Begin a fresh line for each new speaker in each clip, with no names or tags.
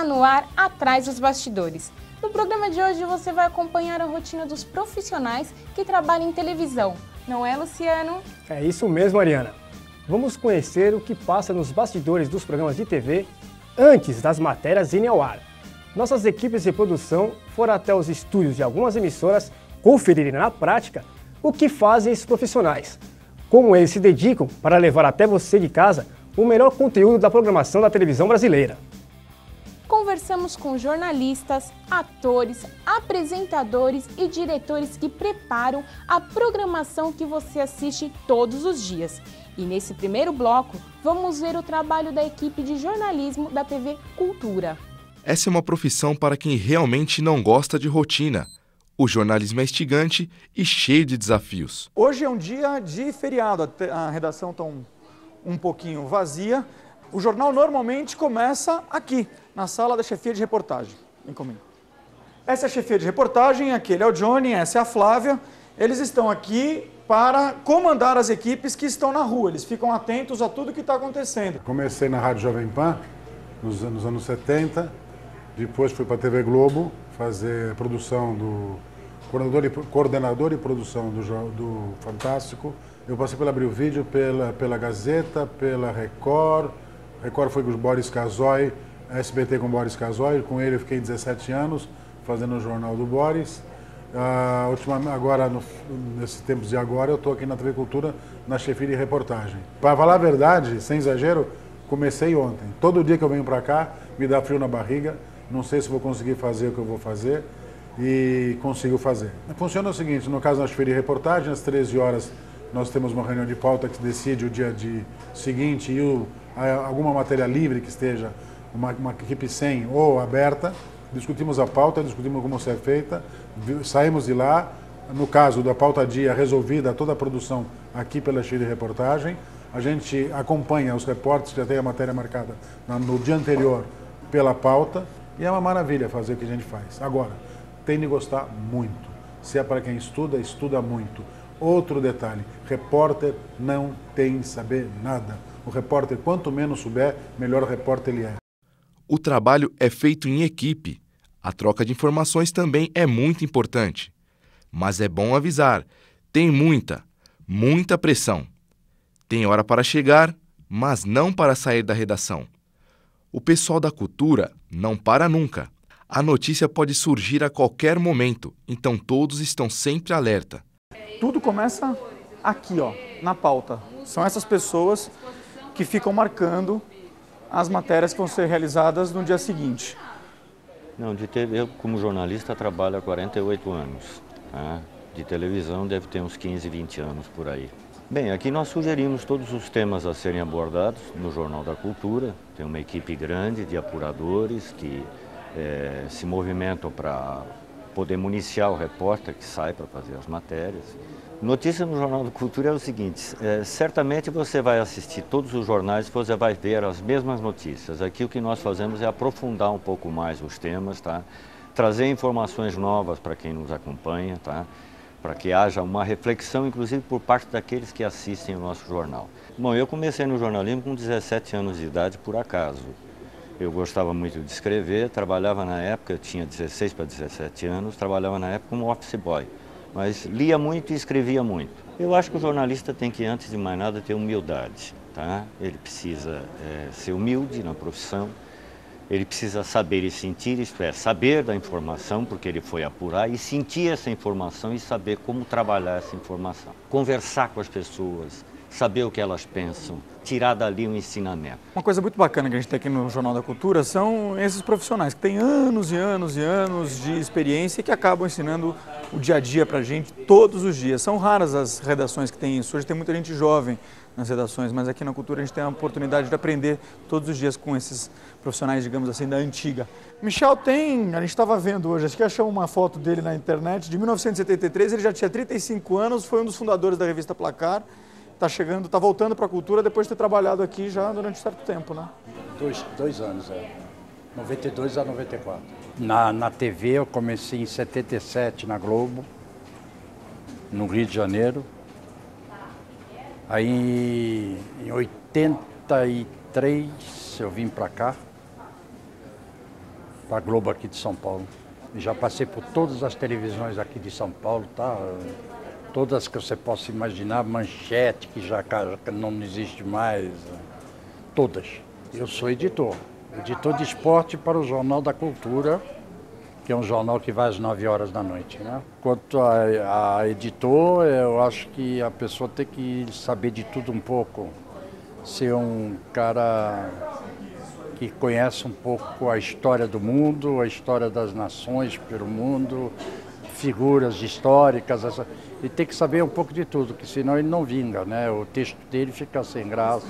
Está no ar Atrás dos Bastidores. No programa de hoje você vai acompanhar a rotina dos profissionais que trabalham em televisão. Não é, Luciano?
É isso mesmo, Ariana. Vamos conhecer o que passa nos bastidores dos programas de TV antes das matérias irem ao ar. Nossas equipes de produção foram até os estúdios de algumas emissoras conferirem na prática o que fazem esses profissionais, como eles se dedicam para levar até você de casa o melhor conteúdo da programação da televisão brasileira.
Conversamos com jornalistas, atores, apresentadores e diretores que preparam a programação que você assiste todos os dias. E nesse primeiro bloco, vamos ver o trabalho da equipe de jornalismo da TV Cultura.
Essa é uma profissão para quem realmente não gosta de rotina. O jornalismo é instigante e cheio de desafios.
Hoje é um dia de feriado, a redação está um pouquinho vazia. O jornal normalmente começa aqui, na sala da chefia de reportagem. Vem comigo. Essa é a chefia de reportagem, aquele é o Johnny, essa é a Flávia. Eles estão aqui para comandar as equipes que estão na rua. Eles ficam atentos a tudo que está acontecendo.
Comecei na Rádio Jovem Pan, nos anos 70. Depois fui para a TV Globo, fazer a produção do coordenador e produção do Fantástico. Eu passei pela Abril Vídeo, pela Gazeta, pela Record. Record foi com o Boris Casoy, SBT com o Boris Casoy. Com ele eu fiquei 17 anos fazendo o Jornal do Boris. Agora, nesses tempos de agora, eu estou aqui na TV Cultura, na chefia de reportagem. Para falar a verdade, sem exagero, comecei ontem. Todo dia que eu venho para cá, me dá frio na barriga. Não sei se vou conseguir fazer o que eu vou fazer e consigo fazer. Funciona o seguinte, no caso da chefia de reportagem, às 13 horas nós temos uma reunião de pauta que decide o dia seguinte e alguma matéria livre que esteja uma equipe sem ou aberta. Discutimos a pauta, discutimos como ser feita, saímos de lá. No caso da pauta dia resolvida, toda a produção aqui pela chefia de reportagem. A gente acompanha os repórteres que já têm a matéria marcada no dia anterior pela pauta. E é uma maravilha fazer o que a gente faz. Agora, tem de gostar muito. Se é para quem estuda, estuda muito. Outro detalhe, repórter não tem de saber nada. O repórter, quanto menos souber, melhor repórter ele é.
O trabalho é feito em equipe. A troca de informações também é muito importante. Mas é bom avisar, tem muita pressão. Tem hora para chegar, mas não para sair da redação. O pessoal da cultura não para nunca. A notícia pode surgir a qualquer momento, então todos estão sempre alerta.
Tudo começa aqui, ó, na pauta. São essas pessoas que ficam marcando as matérias que vão ser realizadas no dia seguinte.
Não, eu como jornalista trabalho há 48 anos. Tá? De televisão deve ter uns 15, 20 anos por aí. Bem, aqui nós sugerimos todos os temas a serem abordados no Jornal da Cultura. Tem uma equipe grande de apuradores que se movimentam para poder municiar o repórter que sai para fazer as matérias. Notícia no Jornal da Cultura é o seguinte, certamente você vai assistir todos os jornais e você vai ver as mesmas notícias. Aqui o que nós fazemos é aprofundar um pouco mais os temas, tá? Trazer informações novas para quem nos acompanha, tá? Para que haja uma reflexão, inclusive, por parte daqueles que assistem o nosso jornal. Bom, eu comecei no jornalismo com 17 anos de idade, por acaso. Eu gostava muito de escrever, trabalhava na época, eu tinha 16 para 17 anos, trabalhava na época como office boy, mas lia muito e escrevia muito. Eu acho que o jornalista tem que, antes de mais nada, ter humildade, tá? Ele precisa ser humilde na profissão. Ele precisa saber e sentir, isto é, saber da informação, porque ele foi apurar, e sentir essa informação e saber como trabalhar essa informação. Conversar com as pessoas, saber o que elas pensam, tirar dali um ensinamento.
Uma coisa muito bacana que a gente tem aqui no Jornal da Cultura são esses profissionais que têm anos e anos e anos de experiência e que acabam ensinando o dia a dia para a gente todos os dias. São raras as redações que têm isso. Hoje tem muita gente jovem nas redações, mas aqui na Cultura a gente tem a oportunidade de aprender todos os dias com esses profissionais, digamos assim, da antiga. Michel a gente estava vendo hoje, acho que achou uma foto dele na internet, de 1973, ele já tinha 35 anos, foi um dos fundadores da revista Placar, está voltando para a Cultura depois de ter trabalhado aqui já durante um certo tempo, né?
Dois anos, 92 a 94. Na TV eu comecei em 77 na Globo, no Rio de Janeiro. Aí em 83 eu vim para cá. para a Globo aqui de São Paulo. E já passei por todas as televisões aqui de São Paulo, tá? Todas que você possa imaginar, Manchete, que já não existe mais, todas. Eu sou editor de esporte para o Jornal da Cultura, que é um jornal que vai às 9 horas da noite, né? Quanto a editor, eu acho que a pessoa tem que saber de tudo um pouco, ser um cara que conhece um pouco a história do mundo, a história das nações pelo mundo, figuras históricas, e tem que saber um pouco de tudo, que senão ele não vinga, né? O texto dele fica sem graça,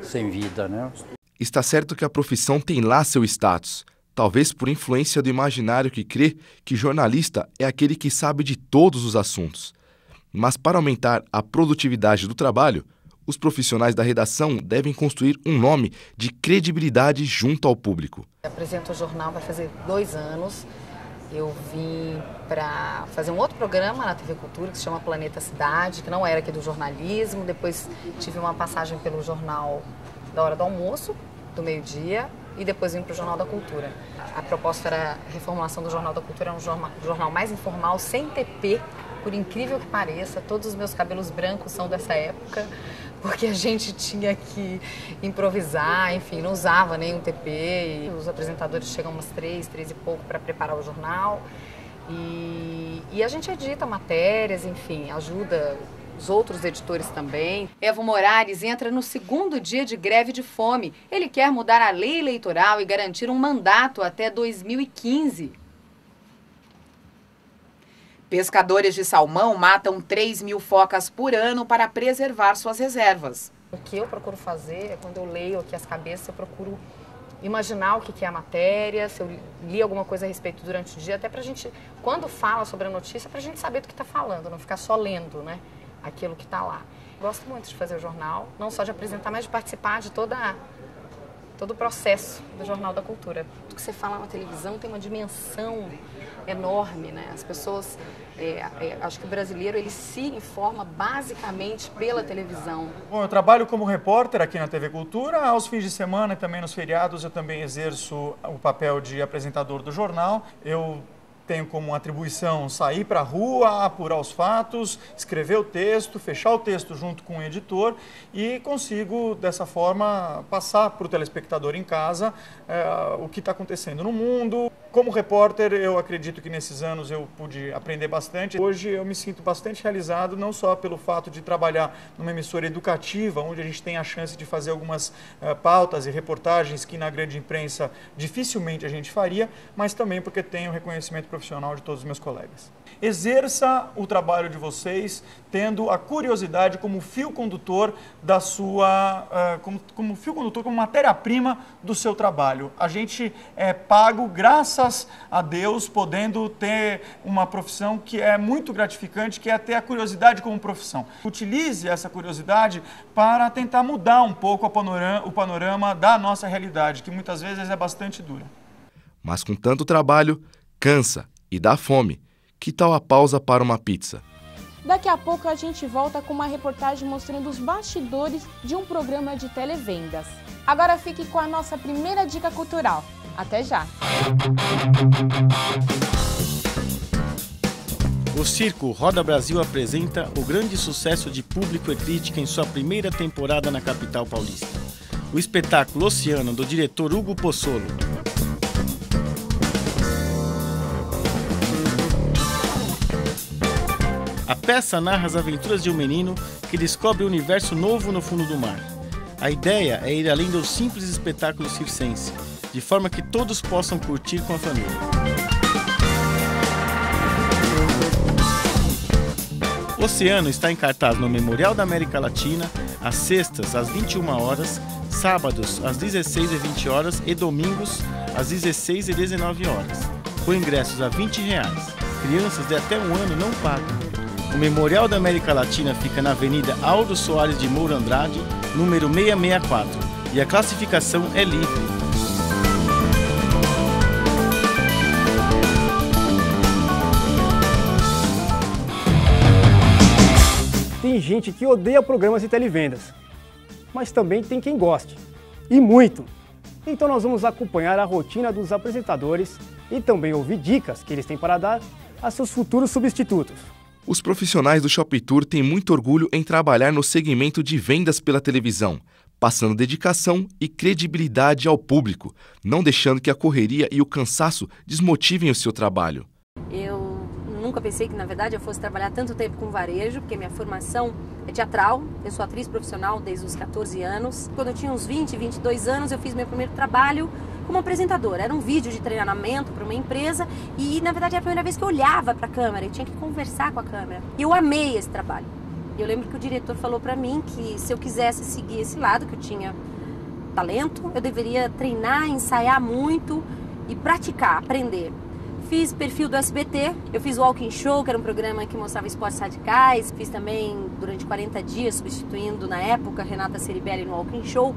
sem vida, né?
Está certo que a profissão tem lá seu status, talvez por influência do imaginário que crê que jornalista é aquele que sabe de todos os assuntos. Mas para aumentar a produtividade do trabalho, os profissionais da redação devem construir um nome de credibilidade junto ao público.
Eu apresento o jornal vai fazer 2 anos. Eu vim para fazer um outro programa na TV Cultura que se chama Planeta Cidade, que não era aqui do jornalismo. Depois tive uma passagem pelo jornal da hora do almoço, do meio-dia, e depois vim para o Jornal da Cultura. A proposta era a reformulação do Jornal da Cultura, um jornal mais informal, sem TP, por incrível que pareça. Todos os meus cabelos brancos são dessa época, porque a gente tinha que improvisar, enfim, não usava nem um TP. E os apresentadores chegam umas 3 e pouco para preparar o jornal. E a gente edita matérias, enfim, ajuda os outros editores também. Evo Morales entra no 2º dia de greve de fome. Ele quer mudar a lei eleitoral e garantir um mandato até 2015.
Pescadores de salmão matam 3.000 focas por ano para preservar suas reservas.
O que eu procuro fazer é, quando eu leio aqui as cabeças, eu procuro imaginar o que é a matéria, se eu li alguma coisa a respeito durante o dia, até pra gente, quando fala sobre a notícia, pra gente saber do que está falando, não ficar só lendo, né, aquilo que está lá. Gosto muito de fazer o jornal, não só de apresentar, mas de participar de todo o processo do Jornal da Cultura. O que você fala na televisão tem uma dimensão enorme, né? As pessoas, acho que o brasileiro, ele se informa basicamente pela televisão.
Bom, eu trabalho como repórter aqui na TV Cultura. Aos fins de semana e também nos feriados eu também exerço o papel de apresentador do jornal. Eu tenho como atribuição sair para a rua, apurar os fatos, escrever o texto, fechar o texto junto com o editor e consigo, dessa forma, passar para o telespectador em casa o que está acontecendo no mundo. Como repórter, eu acredito que nesses anos eu pude aprender bastante. Hoje eu me sinto bastante realizado, não só pelo fato de trabalhar numa emissora educativa, onde a gente tem a chance de fazer algumas pautas e reportagens que na grande imprensa dificilmente a gente faria, mas também porque tenho reconhecimento profissional de todos os meus colegas. Exerça o trabalho de vocês tendo a curiosidade como fio condutor da sua, como fio condutor, como matéria-prima do seu trabalho. A gente é pago, graças a Deus, podendo ter uma profissão que é muito gratificante, que é ter a curiosidade como profissão. Utilize essa curiosidade para tentar mudar um pouco o panorama da nossa realidade, que muitas vezes é bastante dura.
Mas com tanto trabalho, cansa e dá fome. Que tal a pausa para uma pizza?
Daqui a pouco a gente volta com uma reportagem mostrando os bastidores de um programa de televendas. Agora fique com a nossa primeira dica cultural. Até já!
O Circo Roda Brasil apresenta o grande sucesso de público e crítica em sua primeira temporada na capital paulista. O espetáculo Oceano, do diretor Hugo Pozzolo. A peça narra as aventuras de um menino que descobre um universo novo no fundo do mar. A ideia é ir além do simples espetáculo circense, de forma que todos possam curtir com a família. Oceano está em cartaz no Memorial da América Latina, às sextas, às 21 horas, sábados, às 16h20 horas e domingos, às 16h e 19 horas, com ingressos a R$20. Crianças de até 1 ano não pagam. O Memorial da América Latina fica na Avenida Aldo Soares de Moura Andrade, número 664, e a classificação é livre.
Tem gente que odeia programas de televendas, mas também tem quem goste, e muito. Então nós vamos acompanhar a rotina dos apresentadores e também ouvir dicas que eles têm para dar a seus futuros substitutos.
Os profissionais do Shop Tour têm muito orgulho em trabalhar no segmento de vendas pela televisão, passando dedicação e credibilidade ao público, não deixando que a correria e o cansaço desmotivem o seu trabalho.
Eu nunca pensei que, na verdade, eu fosse trabalhar tanto tempo com varejo, porque minha formação é teatral, eu sou atriz profissional desde os 14 anos. Quando eu tinha uns 20, 22 anos, eu fiz meu primeiro trabalho como apresentadora. Era um vídeo de treinamento para uma empresa e, na verdade, era a primeira vez que eu olhava para a câmera e tinha que conversar com a câmera. E eu amei esse trabalho. E eu lembro que o diretor falou para mim que se eu quisesse seguir esse lado, que eu tinha talento, eu deveria treinar, ensaiar muito e praticar, aprender. Fiz perfil do SBT, eu fiz o Walking Show, que era um programa que mostrava esportes radicais. Fiz também durante 40 dias, substituindo na época Renata Ceribelli no Walking Show.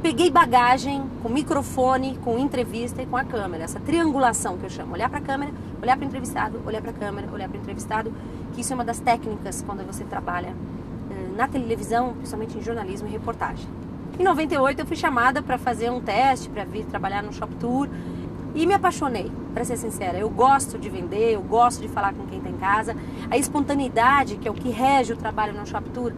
Peguei bagagem com microfone, com entrevista e com a câmera. Essa triangulação que eu chamo, olhar para a câmera, olhar para o entrevistado, olhar para a câmera, olhar para o entrevistado, que isso é uma das técnicas quando você trabalha na televisão, principalmente em jornalismo e reportagem. Em 98 eu fui chamada para fazer um teste, para vir trabalhar no Shop Tour. E me apaixonei, para ser sincera. Eu gosto de vender, eu gosto de falar com quem está em casa. A espontaneidade, que é o que rege o trabalho no Shop Tour,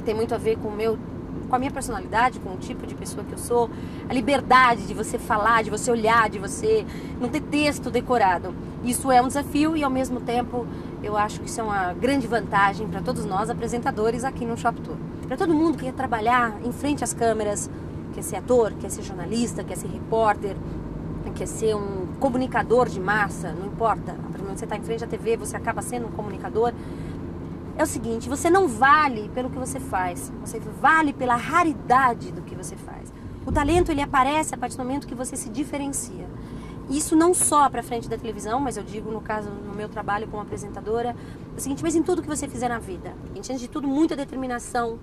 tem muito a ver com a minha personalidade, com o tipo de pessoa que eu sou. A liberdade de você falar, de você olhar, de você não ter texto decorado. Isso é um desafio e, ao mesmo tempo, eu acho que isso é uma grande vantagem para todos nós, apresentadores, aqui no Shop Tour. Para todo mundo que quer trabalhar em frente às câmeras, quer ser ator, quer ser jornalista, quer ser repórter, quer ser um comunicador de massa, não importa, quando você está em frente à TV, você acaba sendo um comunicador. É o seguinte, você não vale pelo que você faz, você vale pela raridade do que você faz. O talento, ele aparece a partir do momento que você se diferencia. Isso não só para frente da televisão, mas eu digo, no caso, no meu trabalho como apresentadora, é o seguinte, mas em tudo que você fizer na vida. Antes de tudo, muita determinação,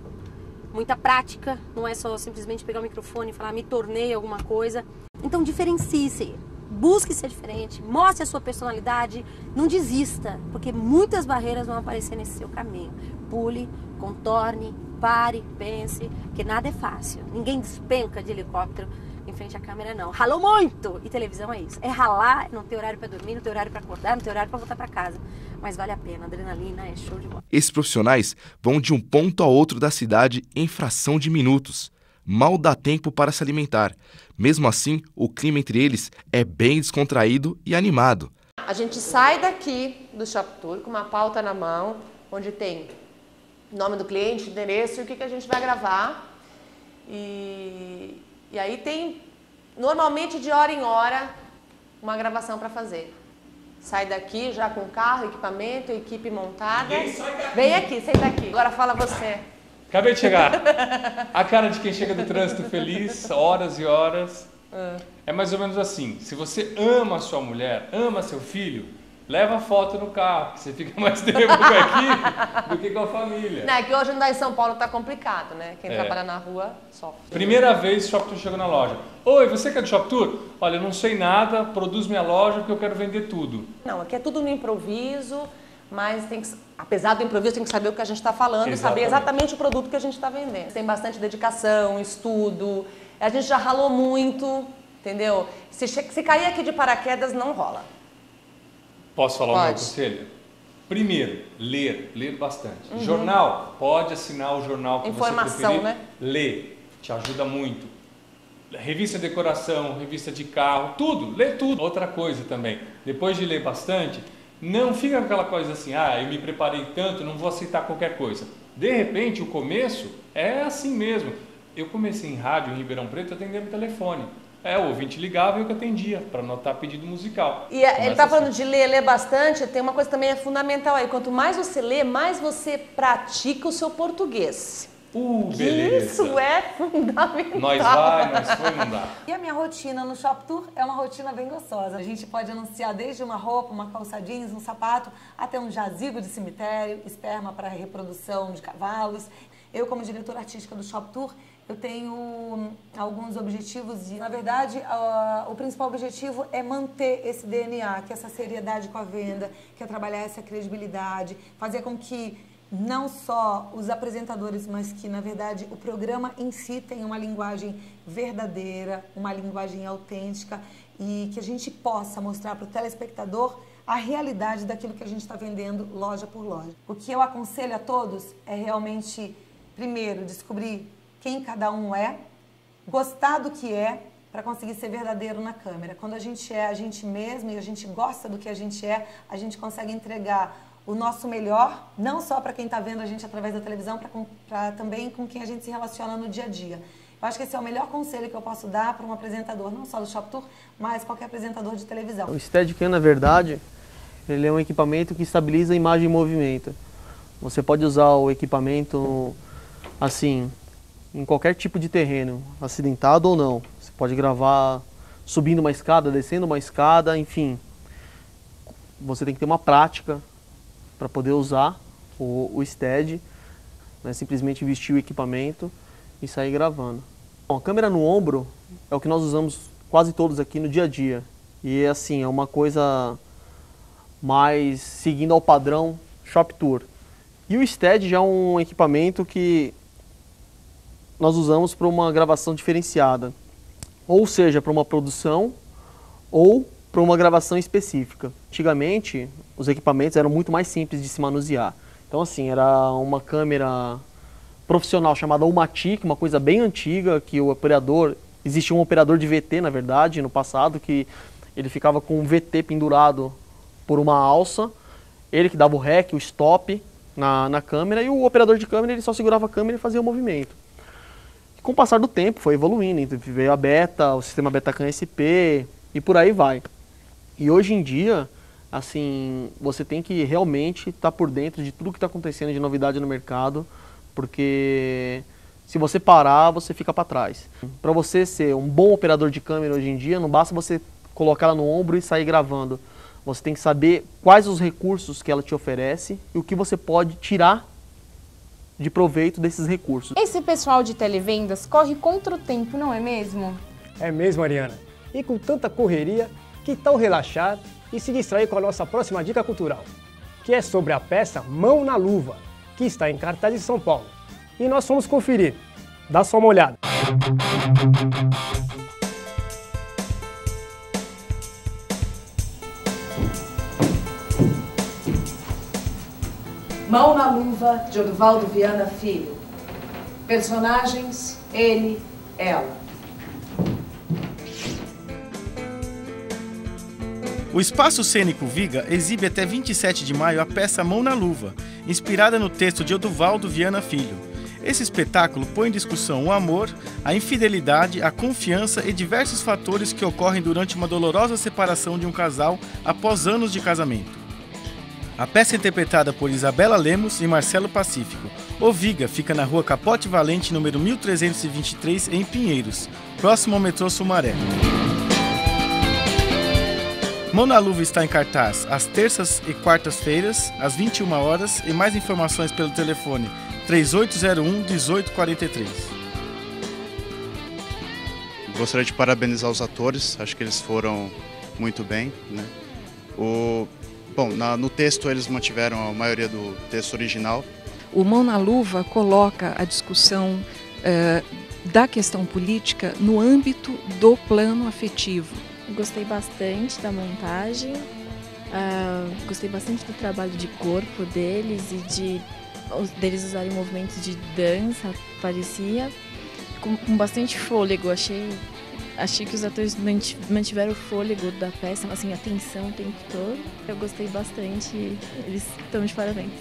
muita prática, não é só simplesmente pegar o microfone e falar, me tornei alguma coisa. Então diferencie-se, busque ser diferente, mostre a sua personalidade, não desista, porque muitas barreiras vão aparecer nesse seu caminho. Pule, contorne, pare, pense, que nada é fácil. Ninguém despenca de helicóptero em frente à câmera, não. Ralou muito! E televisão é isso. É ralar, não ter horário para dormir, não ter horário para acordar, não ter horário para voltar para casa. Mas vale a pena, a adrenalina é show de bola.
Esses profissionais vão de um ponto a outro da cidade em fração de minutos. Mal dá tempo para se alimentar. Mesmo assim, o clima entre eles é bem descontraído e animado.
A gente sai daqui do Shop Tour com uma pauta na mão, onde tem nome do cliente, endereço e o que a gente vai gravar. E aí tem, normalmente de hora em hora, uma gravação para fazer. Sai daqui já com carro, equipamento, equipe montada. Vem aqui, senta aqui. Agora fala você.
Acabei de chegar. A cara de quem chega do trânsito feliz, horas e horas. É mais ou menos assim. Se você ama a sua mulher, ama seu filho, leva a foto no carro, que você fica mais tempo com a equipe do que com a família.
Não, é que hoje andar em São Paulo tá complicado, né? Quem trabalha na rua sofre.
Primeira vez o Shop Tour chegou na loja. Oi, você que é do Shop Tour? Olha, eu não sei nada, produz minha loja porque eu quero vender tudo.
Não, aqui é tudo no improviso, mas tem que, apesar do improviso, tem que saber o que a gente está falando e saber exatamente o produto que a gente está vendendo. Tem bastante dedicação, estudo, a gente já ralou muito, entendeu? Se cair aqui de paraquedas, não rola.
Posso falar o meu conselho? Primeiro, ler bastante. Jornal, pode assinar o jornal que você preferir. Né? Lê, te ajuda muito. Revista de decoração, revista de carro, tudo, lê tudo. Outra coisa também, depois de ler bastante, não fica com aquela coisa assim, eu me preparei tanto, não vou aceitar qualquer coisa. De repente, o começo é assim mesmo. Eu comecei em rádio em Ribeirão Preto atendendo telefone. O ouvinte ligava e eu que atendia para anotar pedido musical.
E ele está falando de ler bastante, tem uma coisa também fundamental aí. Quanto mais você lê, mais você pratica o seu português.
Beleza.
Isso é fundamental.
Nós foi, não dá.
E a minha rotina no Shop Tour é uma rotina bem gostosa. A gente pode anunciar desde uma roupa, uma calça jeans, um sapato, até um jazigo de cemitério, esperma para reprodução de cavalos. Eu, como diretora artística do Shop Tour, eu tenho alguns objetivos e, na verdade, o principal objetivo é manter esse DNA, que é essa seriedade com a venda, que é trabalhar essa credibilidade, fazer com que não só os apresentadores, mas que, na verdade, o programa em si tem uma linguagem verdadeira, uma linguagem autêntica e que a gente possa mostrar para o telespectador a realidade daquilo que a gente está vendendo loja por loja. O que eu aconselho a todos é realmente, primeiro, descobrir quem cada um é, gostar do que é, para conseguir ser verdadeiro na câmera. Quando a gente é a gente mesmo e a gente gosta do que a gente é, a gente consegue entregar o nosso melhor, não só para quem está vendo a gente através da televisão, para também com quem a gente se relaciona no dia a dia. Eu acho que esse é o melhor conselho que eu posso dar para um apresentador, não só do Shop Tour, mas qualquer apresentador de televisão.
O Steadicam, na verdade, ele é um equipamento que estabiliza a imagem em movimento. Você pode usar o equipamento assim, em qualquer tipo de terreno, acidentado ou não. Você pode gravar subindo uma escada, descendo uma escada, enfim. Você tem que ter uma prática para poder usar o Stead, não é simplesmente vestir o equipamento e sair gravando. Bom, a câmera no ombro é o que nós usamos quase todos aqui no dia a dia. E assim, é uma coisa mais seguindo ao padrão Shop Tour. E o Stead já é um equipamento que nós usamos para uma gravação diferenciada. Ou seja, para uma produção ou para uma gravação específica. Antigamente, os equipamentos eram muito mais simples de se manusear. Então assim, era uma câmera profissional chamada Umatic, uma coisa bem antiga, que o operador... Existia um operador de VT, na verdade, no passado, que ele ficava com um VT pendurado por uma alça, ele que dava o REC, o stop na câmera, e o operador de câmera ele só segurava a câmera e fazia o movimento. E com o passar do tempo foi evoluindo, então veio a Beta, o sistema Betacam SP e por aí vai. E hoje em dia, assim, você tem que realmente estar por dentro de tudo que está acontecendo de novidade no mercado, porque se você parar, você fica para trás. Para você ser um bom operador de câmera hoje em dia, não basta você colocar ela no ombro e sair gravando. Você tem que saber quais os recursos que ela te oferece e o que você pode tirar de proveito desses recursos.
Esse pessoal de televendas corre contra o tempo, não é mesmo?
É mesmo, Ariana. E com tanta correria, que tal relaxar e se distrair com a nossa próxima dica cultural, que é sobre a peça Mão na Luva, que está em cartaz em São Paulo. E nós fomos conferir. Dá só uma olhada.
Mão na Luva, de Oduvaldo Viana Filho. Personagens, ele, ela.
O Espaço Cênico Viga exibe até 27 de maio a peça Mão na Luva, inspirada no texto de Oduvaldo Viana Filho. Esse espetáculo põe em discussão o amor, a infidelidade, a confiança e diversos fatores que ocorrem durante uma dolorosa separação de um casal após anos de casamento. A peça é interpretada por Isabela Lemos e Marcelo Pacífico. O Viga fica na rua Capote Valente, número 1323, em Pinheiros, próximo ao metrô Sumaré. Mão na Luva está em cartaz às terças e quartas-feiras, às 21 horas, e mais informações pelo telefone 3801-1843.
Gostaria de parabenizar os atores, acho que eles foram muito bem, né? Bom, no texto eles mantiveram a maioria do texto original.
O Mão na Luva coloca a discussão da questão política no âmbito do plano afetivo.
Gostei bastante da montagem, gostei bastante do trabalho de corpo deles e deles usarem movimentos de dança, parecia, com bastante fôlego. Achei que os atores mantiveram o fôlego da peça, assim, a tensão o tempo todo. Eu gostei bastante, eles estão de parabéns.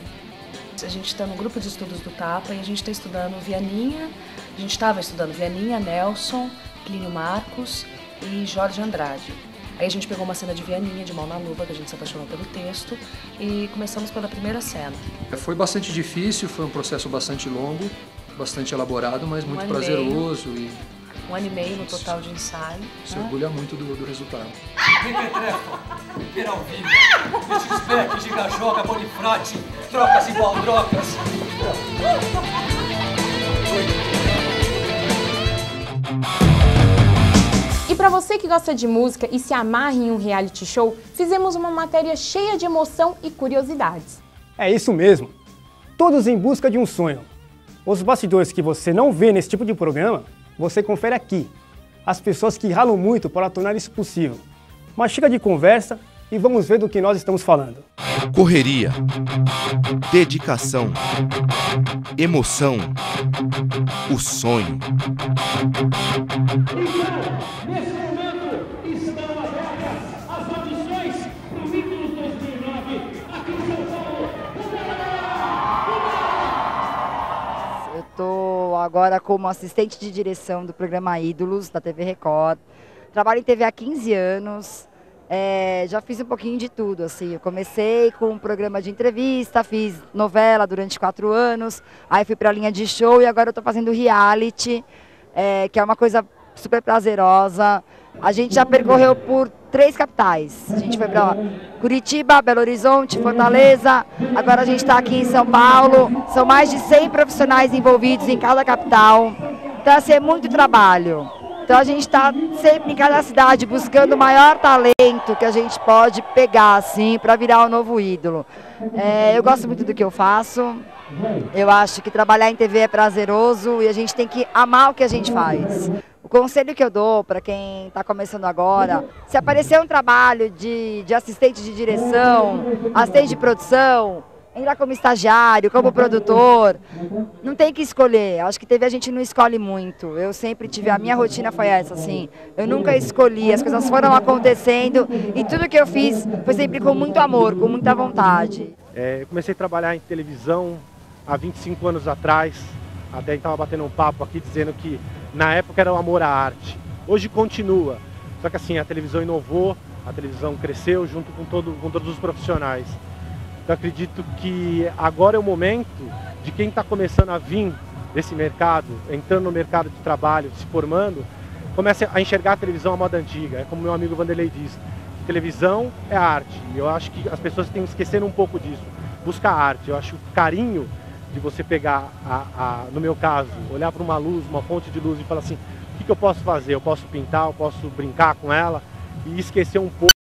A gente está no grupo de estudos do Tapa e a gente está estudando Vianinha, a gente estava estudando Vianinha, Nelson, Plínio Marcos e Jorge Andrade. Aí a gente pegou uma cena de Vianinha, de Mão na Luva, que a gente se apaixonou pelo texto, e começamos pela primeira cena.
Foi bastante difícil, foi um processo bastante longo, bastante elaborado, mas muito prazeroso.
Um ano e meio no total de ensaio.
Se orgulha muito do resultado.
Mequetrefa, Peralvilho, Lichesbeck, Gigajoga, Bonifrate, trocas igual trocas.
E para você que gosta de música e se amarra em um reality show, fizemos uma matéria cheia de emoção e curiosidades.
É isso mesmo! todos em busca de um sonho. Os bastidores que você não vê nesse tipo de programa, você confere aqui. As pessoas que ralam muito para tornar isso possível. Mas chega de conversa e vamos ver do que nós estamos falando.
Correria, dedicação, emoção, o sonho.
Nesse momento estão abertas as audições para o Ídolos 2009 aqui em São Paulo.
Eu estou agora como assistente de direção do programa Ídolos da TV Record. Trabalho em TV há 15 anos. Já fiz um pouquinho de tudo, assim. Eu comecei com um programa de entrevista, fiz novela durante 4 anos, aí fui para a linha de show e agora eu estou fazendo reality, que é uma coisa super prazerosa. A gente já percorreu por 3 capitais. A gente foi para Curitiba, Belo Horizonte, Fortaleza, agora a gente está aqui em São Paulo. São mais de 100 profissionais envolvidos em cada capital, então assim, é muito trabalho. Então a gente está sempre em cada cidade buscando o maior talento que a gente pode pegar assim para virar um novo ídolo. Eu gosto muito do que eu faço. Eu acho que trabalhar em TV é prazeroso e a gente tem que amar o que a gente faz. O conselho que eu dou para quem está começando agora, se aparecer um trabalho de assistente de direção, assistente de produção, entrar como estagiário, como produtor, não tem que escolher. Acho que TV a gente não escolhe muito. Eu sempre tive, a minha rotina foi essa, assim. Eu nunca escolhi, as coisas foram acontecendo e tudo que eu fiz foi sempre com muito amor, com muita vontade.
Eu comecei a trabalhar em televisão há 25 anos atrás. Até estava batendo um papo aqui dizendo que na época era o amor à arte. Hoje continua. Só que assim, a televisão inovou, a televisão cresceu junto com todos os profissionais. Eu acredito que agora é o momento de quem está começando a vir desse mercado, entrando no mercado de trabalho, se formando, comece a enxergar a televisão à moda antiga. É como meu amigo Vanderlei diz, televisão é arte. E eu acho que as pessoas têm que esquecer um pouco disso. Buscar arte. Eu acho o carinho de você pegar, no meu caso, olhar para uma luz, uma fonte de luz e falar assim, o que eu posso fazer? Eu posso pintar, eu posso brincar com ela e esquecer um pouco